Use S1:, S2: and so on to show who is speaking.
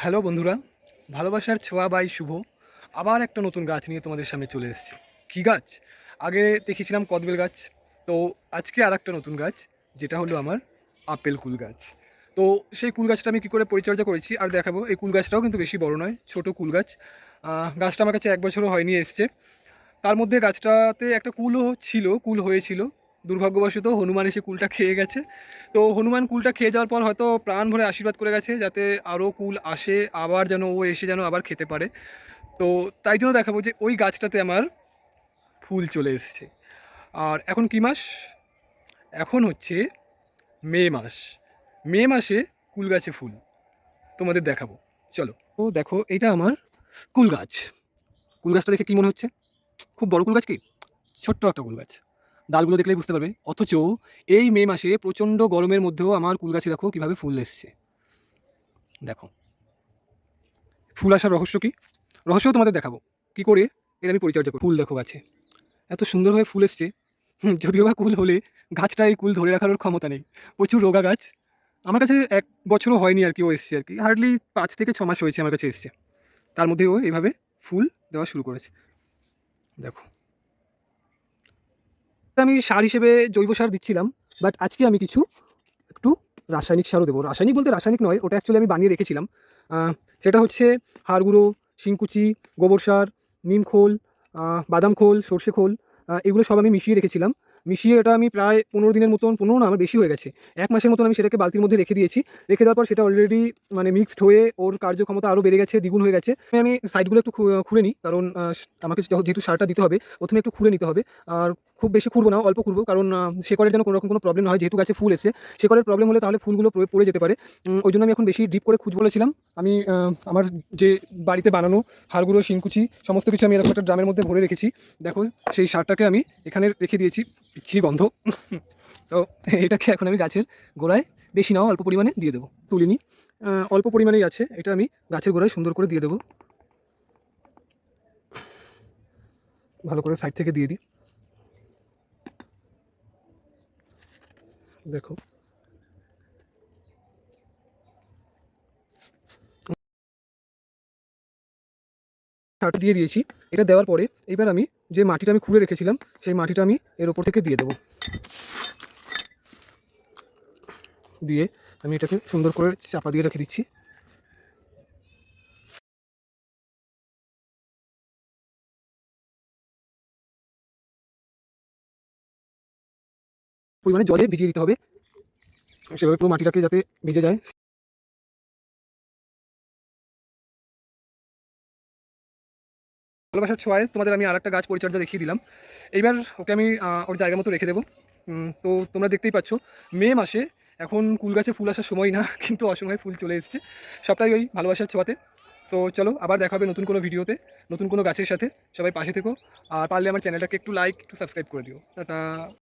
S1: Hello বন্ধুরা, ভালোবাসার ছোঁয়া বাই শুভ আবার একটা নতুন গাছ নিয়ে তোমাদের সামনে চলে এসেছে। কী গাছ? আগে দেখেছিলাম কদবেল গাছ, তো আজকে আর একটা নতুন গাছ, যেটা হলো আমার আপেল কুল গাছ। তো সেই কুল গাছটা আমি কী করে পরিচর্যা করেছি আর দেখাবো। এই কুল গাছটাও কিন্তু বেশি বড় নয়, ছোট কুল গাছ। গাছটা আমার কাছে 1 বছরও হয়নি এসছে। তার মধ্যে গাছটাতে একটা কুলও ছিল, কুল হয়েছিল। দুর্ভাগ্যবশত হনুমান এসে কুলটা খেয়ে গেছে। তো হনুমান কুলটা খেয়ে যাওয়ার পর হয়তো প্রাণ ভরে আশীর্বাদ করে গেছে যাতে আরও কুল আসে, আবার যেন ও এসে যেন আবার খেতে পারে। তো তাই জন্য দেখাবো যে ওই গাছটাতে আমার ফুল চলে এসছে। আর এখন কী মাস? এখন হচ্ছে মে মাস। মে মাসে কুল গাছে ফুল তোমাদের দেখাবো, চলো। তো দেখো, এটা আমার কুল গাছ। কুল গাছটা দেখে কী মনে হচ্ছে? খুব বড় কুল গাছ কি? ছোট্ট একটা কুল গাছ। ডালগুলো দেখলেই বুঝতে পারবে। অথচ এই মে মাসে প্রচণ্ড গরমের মধ্যেও আমার কুল গাছে দেখো কীভাবে ফুল এসছে। দেখো, ফুল আসার রহস্য কী? রহস্যও তোমাদের দেখাবো কী করে এর আমি পরিচর্যা করি। ফুল দেখো গাছে এত সুন্দরভাবে ফুল এসছে। যদিও বা কুল হলে গাছটা এই কুল ধরে রাখার ওর ক্ষমতা নেই। প্রচুর রোগা গাছ। আমার কাছে 1 বছরও হয়নি আর কি ও এসছে আর কি, হার্ডলি 5 থেকে 6 মাস হয়েছে আমার কাছে এসছে। তার মধ্যে ও এভাবে ফুল দেওয়া শুরু করেছে। দেখো, আমি সার হিসেবে জৈব সার দিচ্ছিলাম, বাট আজকে আমি কিছু একটু রাসায়নিক সারও দেবো। রাসায়নিক বলতে রাসায়নিক নয়, ওটা অ্যাকচুয়ালি আমি বানিয়ে রেখেছিলাম। সেটা হচ্ছে হাড় গুঁড়ো, শিংকুচি, গোবর সার, নিম খোল, বাদাম খোল, সর্ষে খোল, এগুলো সব আমি মিশিয়ে রেখেছিলাম। মিশিয়ে এটা আমি প্রায় 15 দিনের মতন, 15 না, আমার বেশি হয়ে গেছে, 1 মাসের মতন আমি সেটাকে বালতির মধ্যে রেখে দিয়েছি। রেখে দেওয়ার পর সেটা অলরেডি মানে মিক্সড হয়ে ওর কার্যক্ষমতা আরও বেড়ে গেছে, দ্বিগুণ হয়ে গেছে। আমি সাইডগুলো একটু খুঁড়ে নিই, কারণ আমাকে যেহেতু সারটা দিতে হবে প্রথমে একটু খুঁড়ে নিতে হবে। আর খুব বেশি খুঁড়বো না, অল্প খুঁড়বো, কারণ শেকড়ের যেন কোনো রকম কোনো প্রবলেম না হয়। যেহেতু গাছে ফুল এসে শেকড়ের প্রবলেম হলে তাহলে ফুলগুলো পড়ে যেতে পারে। ওই জন্য আমি এখন বেশি ডিপ করে খুঁজে বলেছিলাম। আমি আমার যে বাড়িতে বানানো হাড়গুঁড়ো, শিংকুচি সমস্ত কিছু আমি এরকম একটা ড্রামের মধ্যে ভরে রেখেছি। দেখো, সেই সারটাকে আমি এখানে রেখে দিয়েছি। পিচ্ছি গন্ধ। তো এটাকে এখন আমি গাছের গোড়ায়, বেশি নাও, অল্প পরিমাণে দিয়ে দেবো। তুলিনি, অল্প পরিমাণেই আছে, এটা আমি গাছের গোড়ায় সুন্দর করে দিয়ে দেবো। ভালো করে সাইড থেকে দিয়ে দিই। দেখো, সারটা দিয়ে দিয়েছি। এটা দেওয়ার পরে এবার আমি যে মাটিটা আমি খুঁড়ে রেখেছিলাম সেই মাটিটা আমি এর ওপর থেকে দিয়ে দেবো। দিয়ে আমি এটাকে সুন্দর করে চাপা দিয়ে রেখে দিচ্ছি। পরিমাণে জলে ভিজিয়ে দিতে হবে, সেভাবে পুরো মাটিটাকে যাতে ভিজে যায়। ভালোবাসার ছোঁয়ায় তোমাদের আমি আরেকটা গাছ পরিচর্যা দেখিয়ে দিলাম। এইবার ওকে আমি ওর জায়গা মতো রেখে দেবো। তো তোমরা দেখতেই পাচ্ছ, মে মাসে এখন কুল গাছে ফুল আসার সময় না, কিন্তু অসময়ে ফুল চলে এসেছে। সবটাই ওই ভালোবাসার ছোঁয়াতে। সো চলো, আবার দেখা হবে নতুন কোনো ভিডিওতে, নতুন কোনো গাছের সাথে। সবাই পাশে থেকো, আর পারলে আমার চ্যানেলটাকে একটু লাইক, একটু সাবস্ক্রাইব করে দিও। টাটা।